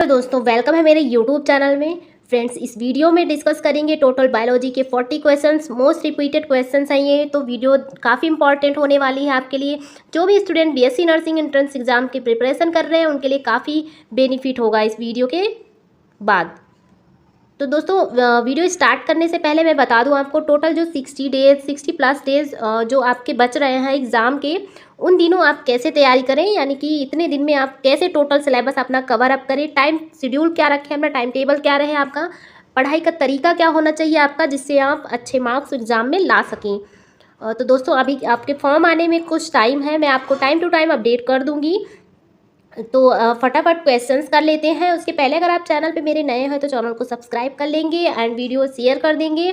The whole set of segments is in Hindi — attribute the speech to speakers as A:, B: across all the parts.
A: तो दोस्तों वेलकम है मेरे यूट्यूब चैनल में। फ्रेंड्स, इस वीडियो में डिस्कस करेंगे टोटल बायोलॉजी के 40 क्वेश्चंस, मोस्ट रिपीटेड क्वेश्चंस हैं ये। तो वीडियो काफ़ी इंपॉर्टेंट होने वाली है आपके लिए। जो भी student BSc nursing entrance exam की प्रिपरेशन कर रहे हैं उनके लिए काफ़ी बेनिफिट होगा इस वीडियो के बाद। तो दोस्तों वीडियो स्टार्ट करने से पहले मैं बता दूं आपको, टोटल जो 60 डेज जो आपके बच रहे हैं एग्ज़ाम के, उन दिनों आप कैसे तैयारी करें, यानी कि इतने दिन में आप कैसे टोटल सिलेबस अपना कवर अप करें, टाइम शेड्यूल क्या रखें, अपना टाइम टेबल क्या रहे आपका, पढ़ाई का तरीका क्या होना चाहिए आपका, जिससे आप अच्छे मार्क्स एग्ज़ाम में ला सकें। तो दोस्तों अभी आपके फॉर्म आने में कुछ टाइम है, मैं आपको टाइम टू टाइम अपडेट कर दूँगी। तो फटाफट क्वेश्चंस कर लेते हैं। उसके पहले अगर आप चैनल पे मेरे नए हैं तो चैनल को सब्सक्राइब कर लेंगे एंड वीडियो शेयर कर देंगे।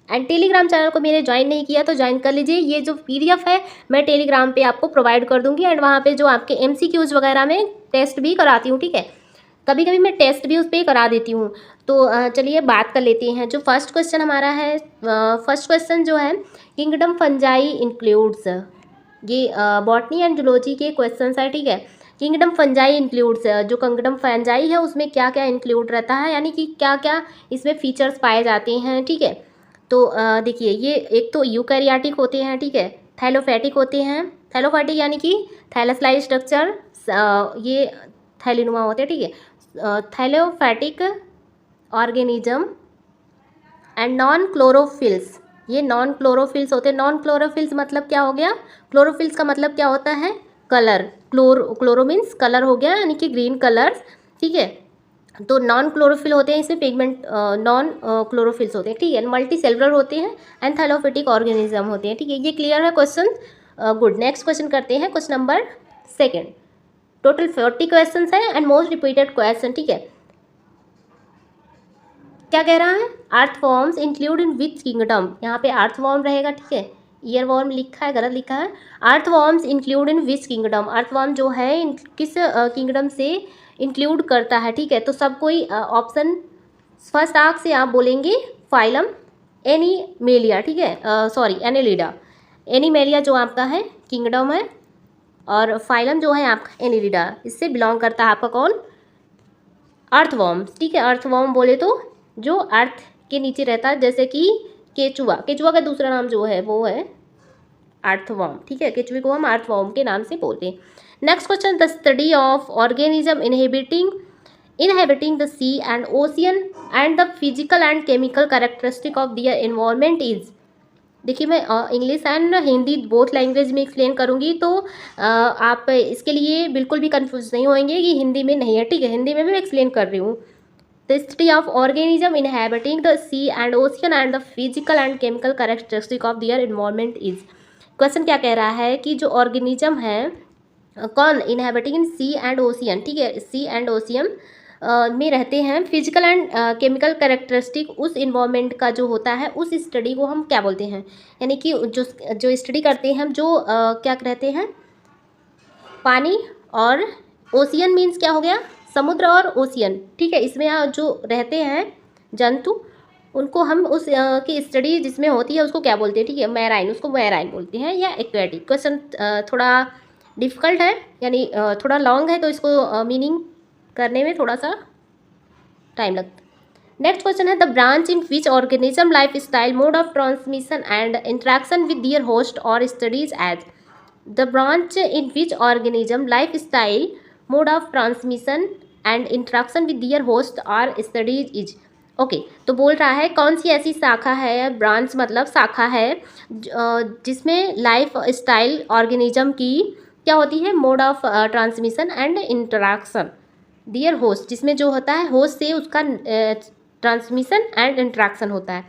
A: एंड टेलीग्राम चैनल को मेरे ज्वाइन नहीं किया तो ज्वाइन कर लीजिए। ये जो पीडीएफ है मैं टेलीग्राम पे आपको प्रोवाइड कर दूंगी एंड वहाँ पे जो आपके एमसीक्यूज वगैरह में टेस्ट भी कराती हूँ, ठीक है। कभी कभी मैं टेस्ट भी उस पर करा देती हूँ। तो चलिए बात कर लेते हैं। जो फर्स्ट क्वेश्चन हमारा है, फर्स्ट क्वेश्चन जो है, किंगडम फंजाई इंक्लूड्स, ये बॉटनी एंड जूलॉजी के क्वेश्चन है, ठीक है। किंगडम फंजाई इंक्लूड्स, जो किंगडम फंजाई है उसमें क्या क्या इंक्लूड रहता है, यानी कि क्या क्या इसमें फीचर्स पाए जाते हैं, ठीक है। तो देखिए, ये एक तो यूकैरियोटिक होते हैं, ठीक है, थैलोफैटिक होते हैं। थैलोफैटिक यानी कि थैलास्लाइड स्ट्रक्चर, ये थैलीनुमा होते हैं, ठीक है। थैलोफैटिक ऑर्गेनिज्म एंड नॉन क्लोरोफिल्स, ये नॉन क्लोरोफिल्स होते हैं। नॉन क्लोरोफिल्स मतलब क्या हो गया, क्लोरोफिल्स का मतलब क्या होता है, कलर। क्लोरो मीन्स कलर हो गया, यानी कि ग्रीन कलर्स, ठीक है। तो नॉन क्लोरोफिल होते हैं, इसमें पिगमेंट नॉन क्लोरोफिल्स होते हैं, ठीक है। मल्टी सेलुलर होते हैं एंड थैलोफिटिक ऑर्गेनिज्म होते हैं, ठीक है। ये क्लियर है क्वेश्चन, गुड। नेक्स्ट क्वेश्चन करते हैं, question number second. Total 40 question है एंड मोस्ट रिपीटेड क्वेश्चन, ठीक है। क्या कह रहा है, earthworms include in which kingdom, यहाँ पे अर्थवॉर्म रहेगा, ठीक है। ईयरवॉर्म लिखा है, गलत लिखा है। Earthworms include in which kingdom, earthworm जो है किस किंगडम से इंक्लूड करता है, ठीक है। तो सब कोई ऑप्शन फर्स्ट आर्क से आप बोलेंगे फाइलम एनीमेलिया, ठीक है, सॉरी एनेलिडा। एनीमेलिया जो आपका है किंगडम है, और फाइलम जो है आपका एनेलिडा, इससे बिलोंग करता है आपका कौन, अर्थवॉर्म, ठीक है। अर्थवॉर्म बोले तो जो अर्थ के नीचे रहता है, जैसे कि केचुआ, केचुआ का दूसरा नाम जो है वो है अर्थवॉर्म, ठीक है। केचुए को हम अर्थवॉर्म के नाम से बोलते हैं। Next question, the study of organism inhabiting the sea and ocean and the physical and chemical characteristic of their environment is. देखिए, मैं English and Hindi both language में एक्सप्लेन करूँगी, तो आप इसके लिए बिल्कुल भी कंफ्यूज नहीं होंगे कि हिंदी में नहीं है, ठीक है। हिंदी में भी एक्सप्लेन कर रही हूँ। The study of organism inhabiting the sea and ocean and the physical and chemical characteristic of their environment is। Question क्या कह रहा है कि जो ऑर्गेनिज्म है, कौन, inhabiting in sea and ocean, ठीक है, सी एंड ओशियन में रहते हैं, फिजिकल एंड केमिकल कैरेक्टरिस्टिक उस इन्वायरमेंट का जो होता है, उस स्टडी को हम क्या बोलते हैं, यानी कि जो स्टडी करते हैं हम, जो क्या कहते हैं, पानी, और ओशियन मीन्स क्या हो गया, समुद्र और ओशियन, ठीक है। इसमें जो रहते हैं जंतु, उनको हम उस की स्टडी जिसमें होती है उसको क्या बोलते हैं, ठीक है, मैराइन, उसको मैराइन बोलते हैं या एक्वेटिक। क्वेश्चन थोड़ा डिफ़िकल्ट है, यानी थोड़ा लॉन्ग है, तो इसको मीनिंग करने में थोड़ा सा टाइम लगता है। नेक्स्ट क्वेश्चन है, the branch in which organism life style mode of transmission and interaction with their host are studies is. The branch in which organism life style mode of transmission and interaction with their host are studies is. Okay, तो बोल रहा है कौन सी ऐसी शाखा है, ब्रांच मतलब शाखा है, जिसमें लाइफ स्टाइल ऑर्गेनिज्म की क्या होती है, mode of transmission and interaction their host, जिसमें जो होता है होस्ट से उसका ट्रांसमिशन एंड इंट्रैक्शन होता है,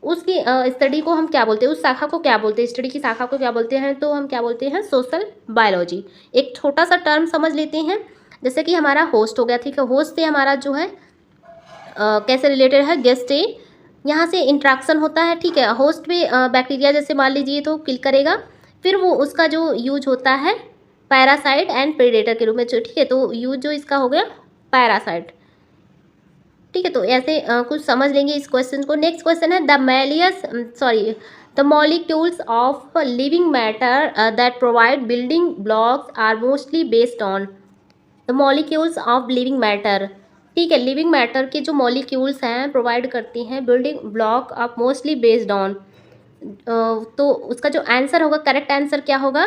A: उसकी स्टडी को हम क्या बोलते हैं, उस शाखा को क्या बोलते हैं, स्टडी की शाखा को क्या बोलते हैं, तो हम क्या बोलते हैं, सोशल बायोलॉजी। एक छोटा सा टर्म समझ लेते हैं, जैसे कि हमारा होस्ट हो गया, ठीक है। होस्ट से हमारा जो है कैसे रिलेटेड है, गेस्ट से, यहाँ से इंट्रैक्शन होता है, ठीक है। होस्ट पे बैक्टीरिया जैसे मान लीजिए तो किल करेगा, फिर वो उसका जो यूज होता है पैरासाइट एंड प्रेडेटर के रूप में, ठीक है। तो यूज जो इसका हो गया पैरासाइट, ठीक है। तो ऐसे कुछ समझ लेंगे इस क्वेश्चन को। नेक्स्ट क्वेश्चन है, the molecules of living matter that provide building blocks are mostly based on. The molecules of living matter, ठीक है, लिविंग मैटर के जो मॉलिक्यूल्स हैं प्रोवाइड करती हैं building block of mostly based on, तो उसका जो आंसर होगा, करेक्ट आंसर क्या होगा,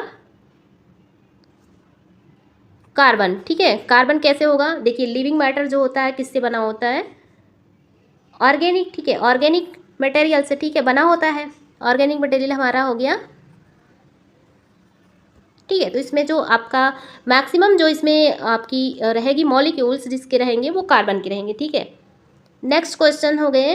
A: कार्बन। ठीक है, कार्बन कैसे होगा, देखिए लिविंग मैटर जो होता है किससे बना होता है, ऑर्गेनिक। ठीक है, ऑर्गेनिक मटेरियल से, ठीक है, बना होता है। ऑर्गेनिक मटेरियल हमारा हो गया। ठीक है, तो इसमें जो आपका मैक्सिमम जो इसमें आपकी रहेगी मॉलिक्यूल्स जिसके रहेंगे वो कार्बन के रहेंगे। ठीक है, नेक्स्ट क्वेश्चन हो गए।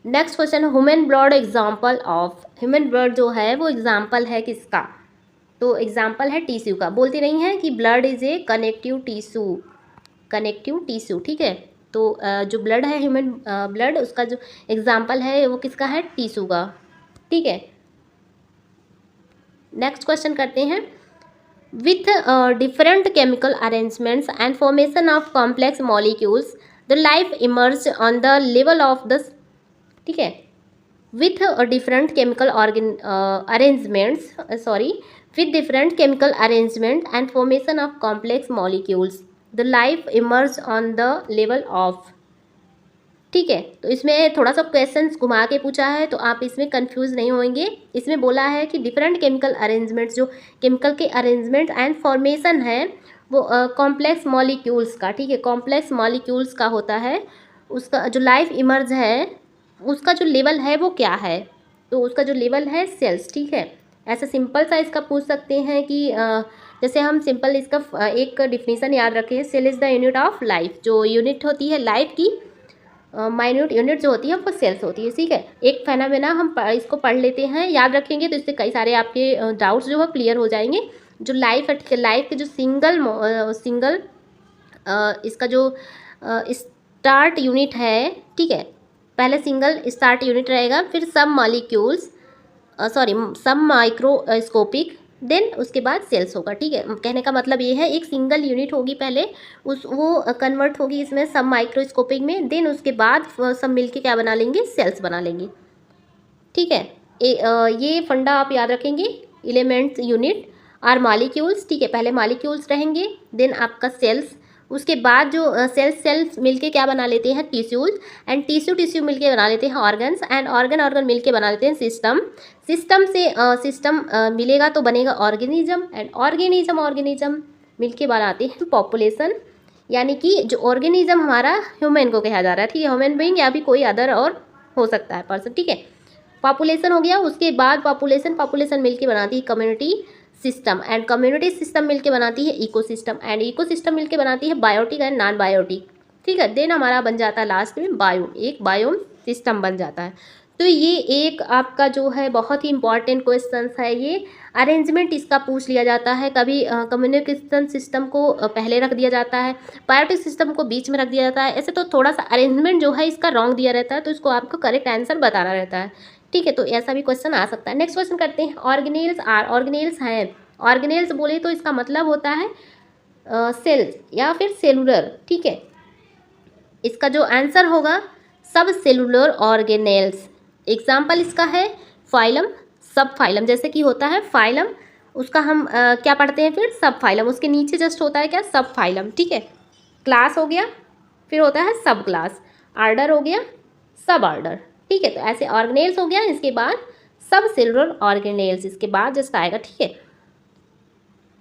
A: Next question, human blood example of, human blood जो है वो एग्जाम्पल है किसका, तो एग्जाम्पल है टिश्यू का। बोलते नहीं है कि blood is a connective tissue, connective tissue. ठीक है, तो जो ब्लड है ह्यूमन ब्लड, उसका जो एग्जाम्पल है वो किसका है, टिश्यू का। ठीक है, नेक्स्ट क्वेश्चन करते हैं। With different chemical arrangements and formation of complex molecules the life emerge on the level of the, ठीक है, with different chemical arrangements, with different chemical arrangement and formation of complex molecules the life emerge on the level of, ठीक है, तो इसमें थोड़ा सा क्वेश्चन घुमा के पूछा है तो आप इसमें कंफ्यूज नहीं होंगे। इसमें बोला है कि डिफरेंट केमिकल अरेंजमेंट्स, जो केमिकल के अरेंजमेंट एंड फॉर्मेशन है वो कॉम्प्लेक्स मॉलिक्यूल्स का, ठीक है, कॉम्प्लेक्स मॉलिक्यूल्स का होता है। उसका जो लाइफ इमर्ज है उसका जो लेवल है वो क्या है, तो उसका जो लेवल है सेल्स। ठीक है, ऐसा सिंपल सा इसका पूछ सकते हैं कि जैसे हम सिंपल इसका एक डिफिनीसन याद रखें, cell is the unit of life. जो यूनिट होती है लाइफ की, माइन्यूट यूनिट जो होती है वो सेल्स होती है। ठीक है, एक फेनोमेना हम इसको पढ़ लेते हैं, याद रखेंगे तो इससे कई सारे आपके डाउट्स जो है क्लियर हो जाएंगे। जो लाइफ है, ठीक है, लाइफ के जो सिंगल इसका जो स्टार्ट यूनिट है, ठीक है, पहले सिंगल स्टार्ट यूनिट रहेगा, फिर सब मॉलिक्यूल्स सब माइक्रोस्कोपिक, देन उसके बाद सेल्स होगा। ठीक है, कहने का मतलब ये है एक सिंगल यूनिट होगी पहले, वो कन्वर्ट होगी इसमें सब माइक्रोस्कोपिक में, देन उसके बाद सब मिलके क्या बना लेंगे, सेल्स बना लेंगे। ठीक है, ये फंडा आप याद रखेंगे। एलिमेंट्स यूनिट आर मॉलिक्यूल्स, ठीक है, पहले मॉलिक्यूल्स रहेंगे, देन आपका सेल्स, उसके बाद जो सेल्स मिलके क्या बना लेते हैं, टिश्यूज, एंड टिश्यू मिलके बना लेते हैं ऑर्गन्स, एंड ऑर्गन मिलके बना लेते हैं सिस्टम। सिस्टम मिलेगा तो बनेगा ऑर्गेनिज्म, एंड ऑर्गेनिज्म मिलके बनाते हैं पॉपुलेशन, यानी कि जो ऑर्गेनिज्म हमारा ह्यूमन को कहा जा रहा है। ठीक है, ह्यूमन बीइंग या भी कोई अदर और हो सकता है पर्सन। ठीक है, पॉपुलेशन हो गया, उसके बाद पॉपुलेशन मिलके बनाती है community system, and community system मिलके बनाती है इकोसिस्टम, एंड इकोसिस्टम मिलके बनाती है बायोटिक एंड नॉन बायोटिक। ठीक है, देन हमारा बन जाता है लास्ट में बायोम, एक बायोम सिस्टम बन जाता है। तो ये एक आपका जो है बहुत ही इंपॉर्टेंट क्वेश्चन है। ये अरेंजमेंट इसका पूछ लिया जाता है, कभी कम्युनिकेशन सिस्टम को पहले रख दिया जाता है, बायोटिक सिस्टम को बीच में रख दिया जाता है, ऐसे तो थोड़ा सा अरेंजमेंट जो है इसका रॉन्ग दिया रहता है, तो इसको आपको करेक्ट आंसर बताना रहता है। ठीक है, तो ऐसा भी क्वेश्चन आ सकता है। नेक्स्ट क्वेश्चन करते हैं, ऑर्गेनेल्स हैं। ऑर्गेनेल्स बोले तो इसका मतलब होता है सेल्स या फिर सेलुलर। ठीक है, इसका जो आंसर होगा सब सेलुलर ऑर्गेनेल्स। एग्जाम्पल इसका है फाइलम, सब फाइलम, जैसे कि होता है फाइलम, उसका हम क्या पढ़ते हैं फिर, सब फाइलम, उसके नीचे जस्ट होता है क्या, सब फाइलम। ठीक है, क्लास हो गया, फिर होता है सब क्लास, आर्डर हो गया, सब आर्डर। ठीक है, तो ऐसे ऑर्गेनेल्स हो गया, इसके बाद सब सेलुलर ऑर्गेनेल्स इसके बाद जस्ट आएगा। ठीक है,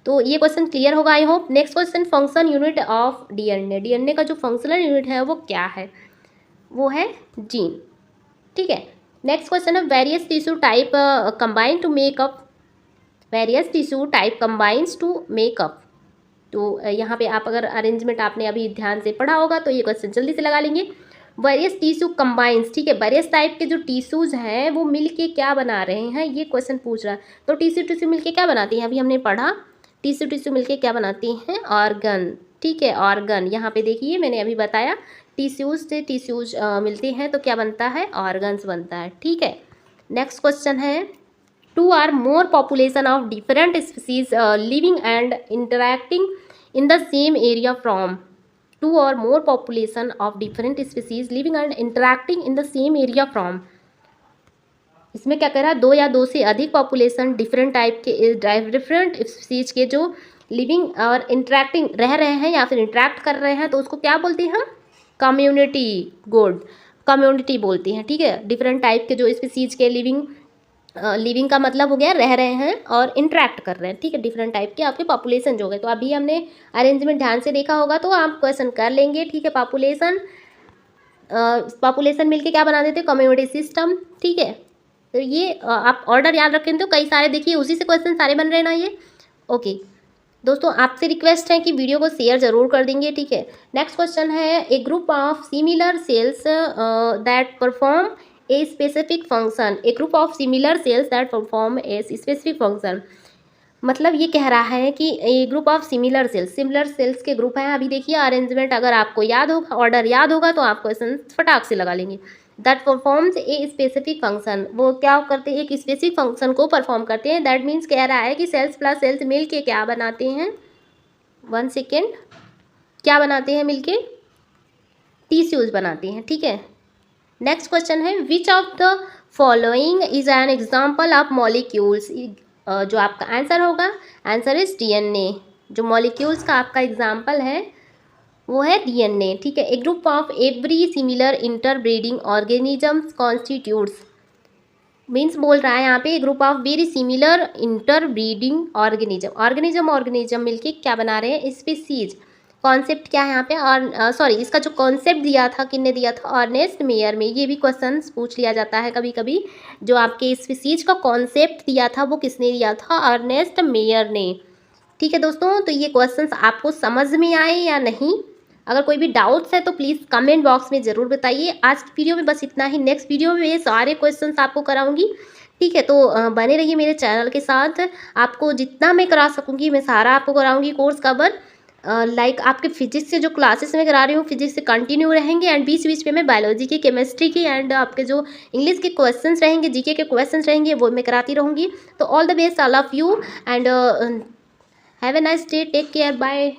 A: तो ये क्वेश्चन क्लियर होगा I hope. Next question, function unit of DNA. DNA का जो फंक्शनल यूनिट है वो क्या है, वो है जीन। ठीक है, नेक्स्ट क्वेश्चन है, various tissue type combine to make up, various tissue type combines to make up. तो यहाँ पे आप अगर अरेंजमेंट आपने अभी ध्यान से पढ़ा होगा तो ये क्वेश्चन जल्दी से लगा लेंगे। वेरियस टिश्यू कंबाइंस, ठीक है, वेरियस टाइप के जो टिश्यूज हैं वो मिलके क्या बना रहे हैं, ये क्वेश्चन पूछ रहा है। तो टिश्यू मिलके क्या बनाती हैं, अभी हमने पढ़ा, टिश्यू मिलके क्या बनाती हैं, ऑर्गन। ठीक है, ऑर्गन, यहाँ पे देखिए मैंने अभी बताया, टिश्यूज से टिश्यूज मिलते हैं तो क्या बनता है, ऑर्गन्स बनता है। ठीक है, नेक्स्ट क्वेश्चन है, 2 or more population of different species living and interacting in the same area from, 2 or more population of different species living and interacting in the same area from, इसमें क्या कह रहा है, 2 या 2 से अधिक पॉपुलेशन डिफरेंट टाइप के डिफरेंट स्पीसीज के जो लिविंग और इंटरेक्टिंग, रह रहे हैं या फिर इंटरेक्ट कर रहे हैं, तो उसको क्या बोलते हैं हम? कम्युनिटी। गुड, कम्युनिटी बोलते हैं, ठीक है। डिफरेंट टाइप के जो स्पीसीज के लिविंग का मतलब हो गया रह रहे हैं और इंटरेक्ट कर रहे हैं, ठीक है। डिफरेंट टाइप के आपके पॉपुलेशन जो गए, तो अभी हमने अरेंजमेंट ध्यान से देखा होगा तो आप क्वेश्चन कर लेंगे, ठीक है। पॉपुलेशन मिलके क्या बना देते हैं? कम्युनिटी सिस्टम, ठीक है। तो ये आप ऑर्डर याद रखें तो कई सारे देखिए उसी से क्वेश्चन सारे बन रहे हैं ना ये। ओके दोस्तों, आपसे रिक्वेस्ट है कि वीडियो को शेयर जरूर कर देंगे, ठीक है। नेक्स्ट क्वेश्चन है, a group of similar cells that perform a specific function, a group of similar cells that perform a specific function. मतलब ये कह रहा है कि a group of similar cells के ग्रुप हैं। अभी देखिए अरेंजमेंट अगर आपको याद होगा, ऑर्डर याद होगा तो आप क्वेश्चन फटाक से लगा लेंगे। That performs A specific function, वो क्या करते हैं? एक स्पेसिफिक फंक्शन को परफॉर्म करते हैं। दैट मीन्स कह रहा है कि सेल्स प्लस सेल्स मिल के क्या बनाते हैं? 1 सेकेंड, क्या बनाते हैं मिलके? टिश्यूज बनाते हैं, ठीक है। नेक्स्ट क्वेश्चन है, which of the following is an example of molecules. जो आपका आंसर होगा, आंसर इज डीएनए। जो मॉलिक्यूल्स का आपका एग्जाम्पल है वो है डीएनए, ठीक है। A group of every similar interbreeding organisms constitutes, means बोल रहा है यहाँ पे group of very similar interbreeding organism मिलके क्या बना रहे हैं? स्पीसीज। कॉन्सेप्ट क्या है यहाँ पे? और सॉरी, इसका जो कॉन्सेप्ट दिया था किसने दिया था? अर्नेस्ट मेयर में। ये भी क्वेश्चन पूछ लिया जाता है कभी कभी, जो आपके स्पीसीज का कॉन्सेप्ट दिया था वो किसने दिया था? अर्नेस्ट मेयर ने, ठीक है दोस्तों। तो ये क्वेश्चन आपको समझ में आए या नहीं? अगर कोई भी डाउट्स है तो प्लीज़ कमेंट बॉक्स में ज़रूर बताइए। आज की वीडियो में बस इतना ही, नेक्स्ट वीडियो में ये सारे क्वेश्चंस आपको कराऊंगी, ठीक है। तो बने रहिए मेरे चैनल के साथ, आपको जितना मैं करा सकूंगी मैं सारा आपको कराऊंगी कोर्स कवर। लाइक आपके फिजिक्स से जो क्लासेस मैं करा रही हूँ फिजिक्स से कंटिन्यू रहेंगे, एंड बीच बीच में मैं बायोलॉजी की, केमिस्ट्री की, एंड आपके जो इंग्लिश के क्वेश्चंस रहेंगे, जीके के क्वेश्चंस रहेंगे वो मैं कराती रहूँगी। तो all the best, I love you and have a nice day, take care, bye.